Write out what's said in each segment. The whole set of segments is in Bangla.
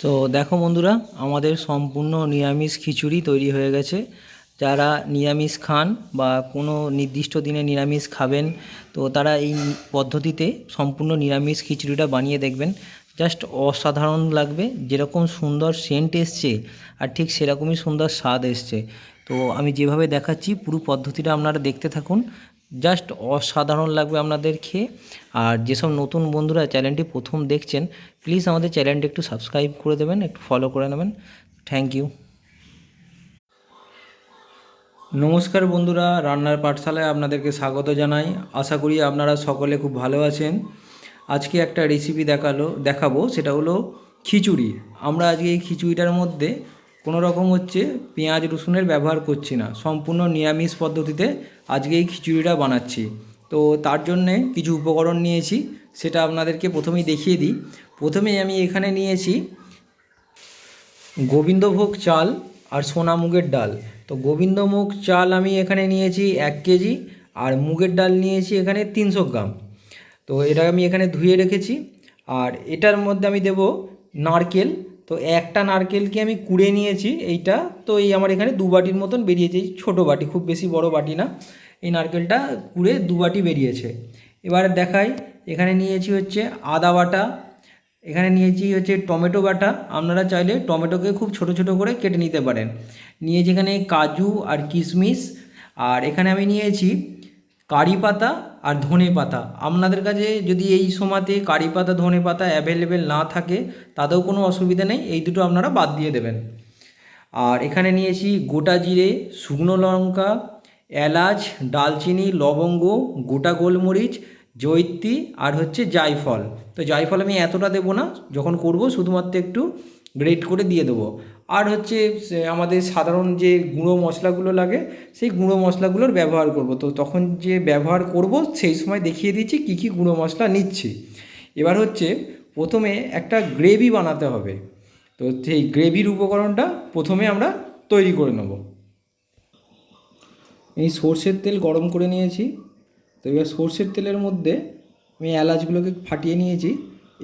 তো দেখো বন্ধুরা, আমাদের সম্পূর্ণ নিরামিষ খিচুড়ি তৈরি হয়ে গেছে। যারা নিরামিষ খান বা কোনো নির্দিষ্ট দিনে নিরামিষ খাবেন, তো তারা এই পদ্ধতিতে সম্পূর্ণ নিরামিষ খিচুড়িটা বানিয়ে দেখবেন। জাস্ট অসাধারণ লাগবে। যেরকম সুন্দর সেন্ট এসছে আর ঠিক সেরকমই সুন্দর স্বাদ এসছে। তো আমি যেভাবে দেখাচ্ছি পুরো পদ্ধতিটা আপনারা দেখতে থাকুন। জাস্ট অসাধারণ লাগবে আপনাদের খেয়ে। আর যেসব নতুন বন্ধুরা চ্যানেলটি প্রথম দেখছেন, প্লিজ আমাদের চ্যানেলটি একটু সাবস্ক্রাইব করে দেবেন, একটু ফলো করে নেবেন। Thank you. নমস্কার বন্ধুরা, রান্নার পাঠশালায় আপনাদেরকে স্বাগত জানাই। আশা করি আপনারা সকলে খুব ভালো আছেন। আজকে একটা রেসিপি দেখাবো, সেটা হলো খিচুড়ি। আমরা আজকে এই খিচুড়িটার মধ্যে কোনো রকম পেঁয়াজ রসুনের ব্যবহার করছি না, সম্পূর্ণ নিরামিষ পদ্ধতিতে আজকে এই খিচুড়িটা বানাচ্ছি। তো তার জন্যে কিছু উপকরণ নিয়েছি, সেটা আপনাদেরকে প্রথমেই দেখিয়ে দিই। প্রথমেই আমি এখানে নিয়েছি গোবিন্দভোগ চাল আর সোনা মুগের ডাল। তো গোবিন্দভোগ চাল আমি এখানে নিয়েছি 1 কেজি, আর মুগের ডাল নিয়েছি এখানে 300 গ্রাম। তো এটা আমি এখানে ধুয়ে রেখেছি। আর এটার মধ্যে আমি দেব নারকেল। তো একটা নারকেলকে আমি কুড়ে নিয়েছি এইটা। তো এই আমার এখানে 2 বাটির মতন বেরিয়েছে, ছোটো বাটি, খুব বেশি বড় বাটি না। এই নারকেলটা কুড়ে 2 বাটি বেরিয়েছে। এবার দেখাই, এখানে নিয়েছি আদা বাটা, এখানে নিয়েছি টমেটো বাটা। আপনারা চাইলে টমেটোকে খুব ছোট ছোট করে কেটে নিতে পারেন। নিয়েছি এখানে কাজু আর কিশমিশ। আর এখানে আমি নিয়েছি কারি পাতা আর ধনে পাতা। আপনাদের কাছে যদি এই সময়তে কারি পাতা ধনে পাতা অ্যাভেলেবেল না থাকে, তাতেও কোনো অসুবিধা নেই, এই দুটো আপনারা বাদ দিয়ে দেবেন। আর এখানে নিয়েছি গোটা জিরে, শুকনো লঙ্কা, এলাচ, দালচিনি, লবঙ্গ, গোটা গোলমরিচ, জয়িত্রী আর জায়ফল। তো জায়ফল আমি এতটা দেবো না, যখন করব শুধুমাত্র একটু গ্রেট করে দিয়ে দেবো। আর আমাদের সাধারণ যে গুঁড়ো মশলাগুলো লাগে, সেই গুঁড়ো মশলাগুলোর ব্যবহার করব। তো তখন যে ব্যবহার করব সেই সময় দেখিয়ে দিচ্ছি কী কী গুঁড়ো মশলা নিচ্ছি। এবার প্রথমে একটা গ্রেভি বানাতে হবে। তো সেই গ্রেভির উপকরণটা প্রথমে আমরা তৈরি করে নেব। এই সর্ষের তেল গরম করে নিয়েছি। তো এবার সর্ষের তেলের মধ্যে আমি এলাচগুলোকে ফাটিয়ে নিয়েছি।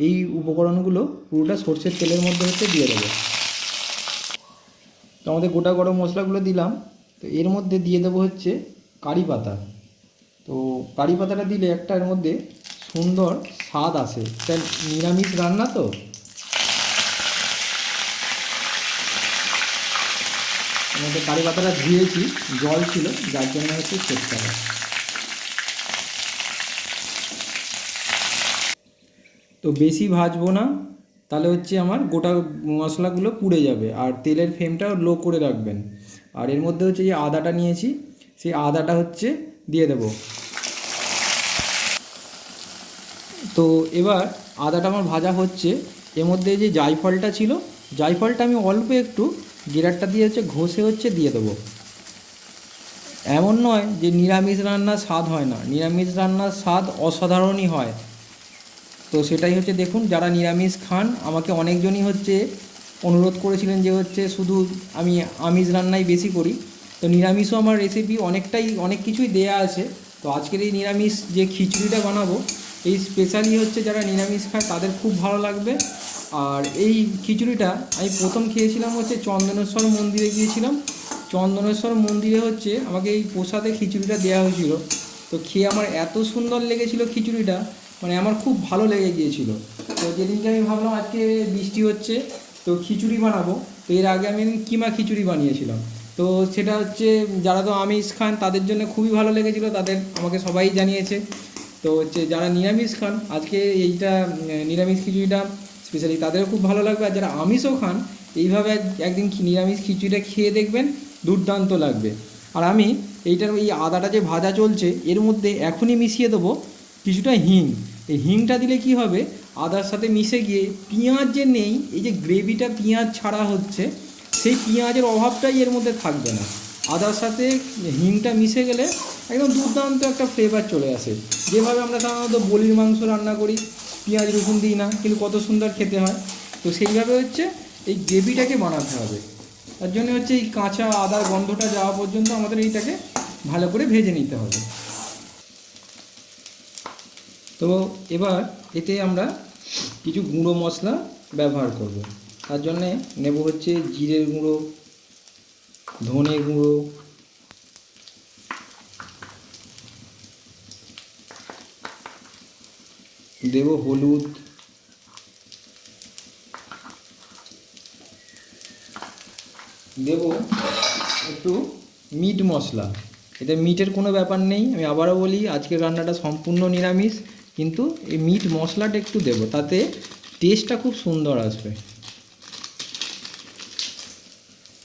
এই উপকরণগুলো পুরোটা সর্ষের তেলের মধ্যে দিয়ে দেবো। তো আমাদের গোটা গরম মশলাগুলো দিলাম। তো এর মধ্যে দিয়ে দেবো কারি পাতা। তো কারি পাতাটা দিলে একটা এর মধ্যে সুন্দর স্বাদ আসে। এটা নিরামিষ রান্না তো। মধ্যে কারি পাতাটা ধুয়েছি, জল ছিল যার জন্য চেষ্টা হয়। তো বেশি ভাজবো না, তাহলে আমার গোটা মশলাগুলো পুড়ে যাবে। আর তেলের ফ্লেমটা লো করে রাখবেন। আর এর মধ্যে যে আদাটা নিয়েছি, সেই আদাটা দিয়ে দেব। তো এবার আদাটা আমার ভাজা হচ্ছে। এর মধ্যে যে জায়ফলটা ছিল, জায়ফলটা আমি অল্প একটু জিরাটা দিয়ে ঘষে দিয়ে দেবো। এমন নয় যে নিরামিষ রান্নার স্বাদ হয় না, নিরামিষ রান্নার স্বাদ অসাধারণই হয়। তো সেটাই দেখুন, যারা নিরামিষ খান, আমাকে অনেকজনই অনুরোধ করেছিলেন যে শুধু আমি আমিষ রান্নাই বেশি করি। তো নিরামিষও আমার রেসিপি অনেক কিছুই দেয়া আছে। তো আজকের এই নিরামিষ যে খিচুড়িটা বানাবো, এই স্পেশালি যারা নিরামিষ খায় তাদের খুব ভালো লাগবে। আর এই খিচুড়িটা আমি প্রথম খেয়েছিলাম চন্দনেশ্বর মন্দিরে গিয়েছিলাম। চন্দনেশ্বর মন্দিরে আমাকে এই প্রসাদে খিচুড়িটা দেওয়া হয়েছিল। তো খেয়ে আমার এত সুন্দর লেগেছিল খিচুড়িটা, মানে আমার খুব ভালো লেগে গিয়েছিল। তো যেদিনকে আমি ভাবলাম আজকে বৃষ্টি হচ্ছে, তো খিচুড়ি বানাবো, তো এর আগে আমি কিমা খিচুড়ি বানিয়েছিলাম। তো সেটা যারা তো আমিষ খান তাদের জন্য খুবই ভালো লেগেছিলো, তাদের আমাকে সবাই জানিয়েছে। তো যারা নিরামিষ খান, আজকে এইটা নিরামিষ খিচুড়িটা স্পেশালি তাদেরও খুব ভালো লাগবে। আর যারা আমিষও খান, এইভাবে একদিন নিরামিষ খিচুড়িটা খেয়ে দেখবেন, দুর্দান্ত লাগবে। আর আমি এই আদাটা যে ভাজা চলছে, এর মধ্যে এখনই মিশিয়ে দেবো কিছুটা হিং। এই হিংটা দিলে কি হবে, আদার সাথে মিশে গিয়ে পেঁয়াজ যে নেই, এই যে গ্রেভিটা পেঁয়াজ ছাড়া সেই পেঁয়াজের অভাবটাই এর মধ্যে থাকবে না। আদার সাথে হিংটা মিশে গেলে একদম দুর্দান্ত একটা ফ্লেভার চলে আসে। যেভাবে আমরা সাধারণত বলির মাংস রান্না করি, পেঁয়াজ রসুন দিই না, কিন্তু কত সুন্দর খেতে হয়। তো সেইভাবে এই গ্রেভিটাকে বানাতে হবে। তার জন্য এই কাঁচা আদার গন্ধটা যাওয়া পর্যন্ত আমাদের এইটাকে ভালো করে ভেজে নিতে হবে। তো এবার এতে আমরা কিছু গুঁড়ো মশলা ব্যবহার করব। তার জন্যে নেব হচ্ছে জিরের গুঁড়ো, ধনে গুঁড়ো, দেব হলুদ, দেব একটু মিট মশলা। এতে মিটের কোনো ব্যাপার নেই, আমি আবারও বলি আজকের রান্নাটা সম্পূর্ণ নিরামিষ, কিন্তু এই মিট মশলাটা একটু দেব, তাতে টেস্টটা খুব সুন্দর আসবে।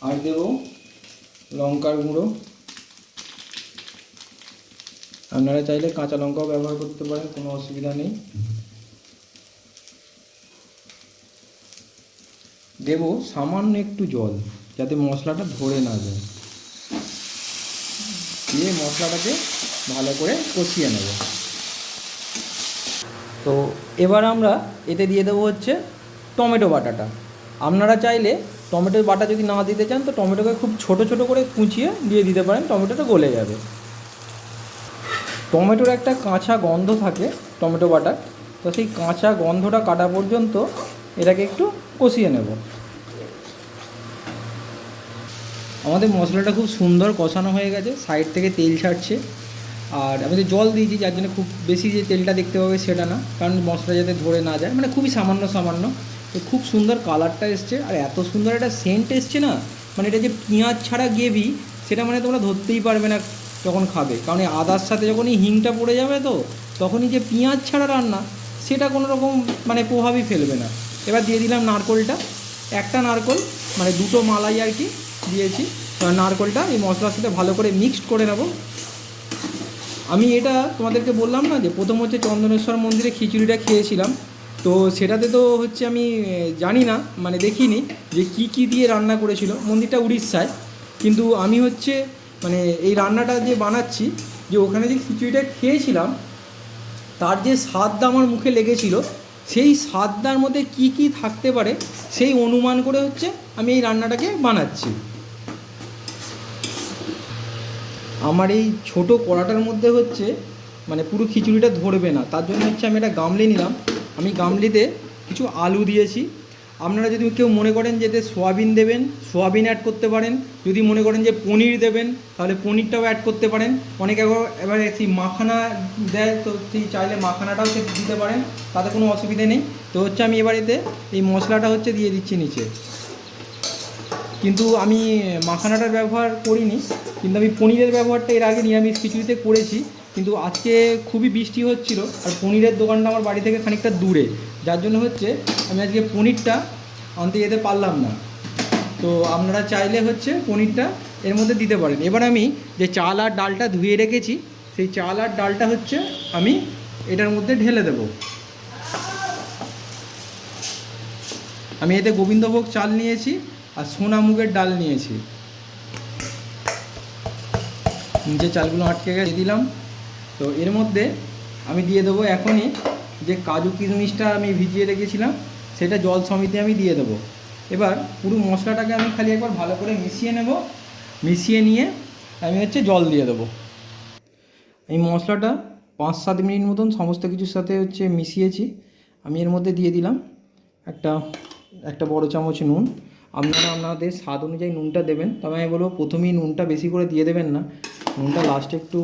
আর দেব লঙ্কার গুঁড়ো, আপনারা চাইলে কাঁচা লঙ্কাও ব্যবহার করতে পারেন, কোনো অসুবিধা নেই। দেব সামান্য একটু জল, যাতে মশলাটা ধরে না যায়। দিয়ে মশলাটাকে ভালো করে কষিয়ে নেব। তো এবার আমরা এতে দিয়ে দেবো হচ্ছে টমেটো বাটাটা। আপনারা চাইলে টমেটোর বাটা যদি না দিতে চান তো টমেটোকে খুব ছোট ছোট করে কুচিয়ে দিয়ে দিতে পারেন, টমেটোটা গলে যাবে। টমেটোর একটা কাঁচা গন্ধ থাকে টমেটো বাটার, তো সেই কাঁচা গন্ধটা কাটা পর্যন্ত এটাকে একটু কষিয়ে নেব। আমাদের মশলাটা খুব সুন্দর কষানো হয়ে গেছে, সাইড থেকে তেল ছাড়ছে। আর আমি তো জল দিয়েছি, যার জন্য খুব বেশি যে তেলটা দেখতে পাবে সেটা না, কারণ মশলা যাতে ধরে না যায়, মানে খুবই সামান্য সামান্য। তো খুব সুন্দর কালারটা এসছে, আর এত সুন্দর একটা সেন্ট এসছে না, মানে এটা যে পেঁয়াজ ছাড়া গ্রেভি সেটা মানে তোমরা ধরতেই পারবে না যখন খাবে, কারণ এই আদার সাথে যখন এই হিংটা পড়ে যাবে তো তখনই যে পেঁয়াজ ছাড়া রান্না সেটা কোনো রকম মানে প্রভাবই ফেলবে না। এবার দিয়ে দিলাম নারকোলটা, একটা নারকোল মানে দুটো মালাই আর কি দিয়েছি। নারকোলটা এই মশলার সাথে ভালো করে মিক্সড করে নেব। আমি এটা তোমাদেরকে বললাম না যে প্রথম হচ্ছে চন্দনেশ্বর মন্দিরে খিচুড়িটা খেয়েছিলাম, তো সেটাতে তো হচ্ছে আমি জানি না, মানে দেখিনি যে কি কি দিয়ে রান্না করেছিল। মন্দিরটা উড়িষ্যায়, কিন্তু আমি হচ্ছে মানে এই রান্নাটা যে বানাচ্ছি, যে ওখানে যে খিচুড়িটা খেয়েছিলাম তার যে স্বাদটা আমার মুখে লেগেছিল, সেই স্বাদটার মধ্যে কি কি থাকতে পারে সেই অনুমান করে হচ্ছে আমি এই রান্নাটাকে বানাচ্ছি। আমার এই ছোট কড়াটার মধ্যে হচ্ছে মানে পুরো খিচুড়িটা ধরবে না, তার জন্য হচ্ছে আমি একটা গামলি নিলাম। আমি গামলিতে কিছু আলু দিয়েছি। আপনারা যদি কেউ মনে করেন যে এতে সোয়াবিন দেবেন, সোয়াবিন অ্যাড করতে পারেন। যদি মনে করেন যে পনির দেবেন তাহলে পনিরটাও অ্যাড করতে পারেন। অনেকে এবারে সেই মাখানা দেয়, তো সেই চাইলে মাখানাটাও সে দিতে পারেন, তাতে কোনো অসুবিধে নেই। তো হচ্ছে আমি এবার এতে এই মশলাটা হচ্ছে দিয়ে দিচ্ছি নিচে, কিন্তু আমি মাখানাটার ব্যবহার করিনি, কিন্তু আমি পনিরের ব্যবহারটা এর আগে নিরামিষ খিচুড়িতে করেছি। কিন্তু আজকে খুবই বৃষ্টি হচ্ছিল, আর পনিরের দোকানটা আমার বাড়ি থেকে খানিকটা দূরে, যার জন্য হচ্ছে আমি আজকে পনিরটা আনতে যেতে পারলাম না। তো আপনারা চাইলে হচ্ছে পনিরটা এর মধ্যে দিতে পারেন। এবার আমি যে চাল আর ডালটা ধুয়ে রেখেছি, সেই চাল আর ডালটা হচ্ছে আমি এটার মধ্যে ঢেলে দেব। আমি এতে গোবিন্দভোগ চাল নিয়েছি আর সোনা মুগের ডাল নিয়েছি। নিচে চালগুলো আটকে গেছে দিলাম। তো এর মধ্যে আমি দিয়ে দেবো এখনই যে কাজু কিশমিশটা আমি ভিজিয়ে রেখেছিলাম, সেটা জল সমেতে আমি দিয়ে দেবো। এবার পুরো মশলাটাকে আমি খালি একবার ভালো করে মিশিয়ে নেব, মিশিয়ে নিয়ে আমি হচ্ছে জল দিয়ে দেবো। এই মশলাটা 5-7 মিনিট মতন সমস্ত কিছুর সাথে হচ্ছে মিশিয়েছি। আমি এর মধ্যে দিয়ে দিলাম একটা বড় চামচ নুন। আপনারা আপনাদের স্বাদ অনুযায়ী নুনটা দেবেন, তবে আমি বলবো প্রথমেই নুনটা বেশি করে দিয়ে দেবেন না, নুনটা লাস্টে একটু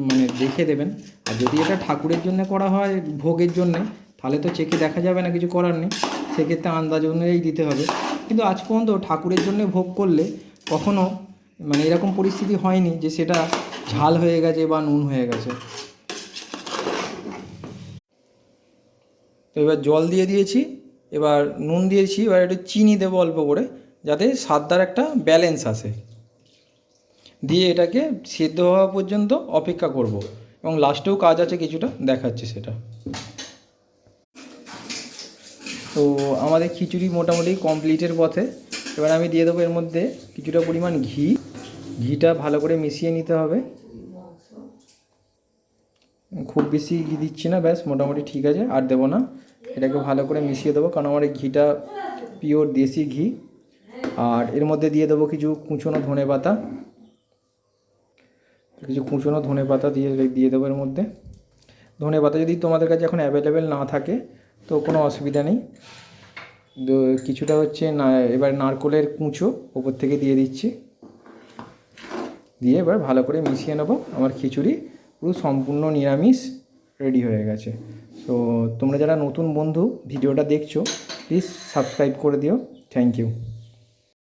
মানে দেখে দেবেন। আর যদি এটা ঠাকুরের জন্য করা হয়, ভোগের জন্যে, তাহলে তো চেখে দেখা যাবে না, কিছু করার নেই, সেক্ষেত্রে আন্দাজ অনুযায়ী দিতে হবে। কিন্তু আজ পর্যন্ত ঠাকুরের জন্য ভোগ করলে কখনও মানে এরকম পরিস্থিতি হয়নি যে সেটা ঝাল হয়ে গেছে বা নুন হয়ে গেছে। তো এবার জল দিয়ে দিয়েছি, এবার নুন দিয়েছি, এবার একটু চিনি দেবো অল্প করে, যাতে স্বাদটার একটা ব্যালেন্স আসে। দিয়ে এটাকে সেদ্ধ হওয়া পর্যন্ত অপেক্ষা করব, এবং লাস্টেও কাজ আছে কিছুটা, দেখাচ্ছি সেটা। তো আমাদের খিচুড়ি মোটামুটি কমপ্লিটের পথে। এবার আমি দিয়ে দেবো এর মধ্যে কিছুটা পরিমাণ ঘিটা ভালো করে মিশিয়ে নিতে হবে। খুব বেশি ঘি দিচ্ছি না, ব্যাস মোটামুটি ঠিক আছে, আর দেবো না। এটাকে ভালো করে মিশিয়ে দেবো, কারণ আমার এই ঘিটা পিওর দেশি ঘি। আর এর মধ্যে দিয়ে দেবো কিছু কুচনো ধনেপাতা, দিয়ে দেবো এর মধ্যে। ধনেপাতা যদি তোমাদের কাছে এখন অ্যাভেলেবেল না থাকে তো কোনো অসুবিধা নেই। কিছুটা হচ্ছে না, এবার নারকোলের কুঁচো ওপর থেকে দিয়ে দিচ্ছি, দিয়ে এবার ভালো করে মিশিয়ে নেবো। আমার খিচুড়ি পুরো সম্পূর্ণ নিরামিষ রেডি হয়ে গেছে। তো তোমরা যারা নতুন বন্ধু ভিডিওটা দেখছো, প্লিজ সাবস্ক্রাইব করে দিও। Thank you.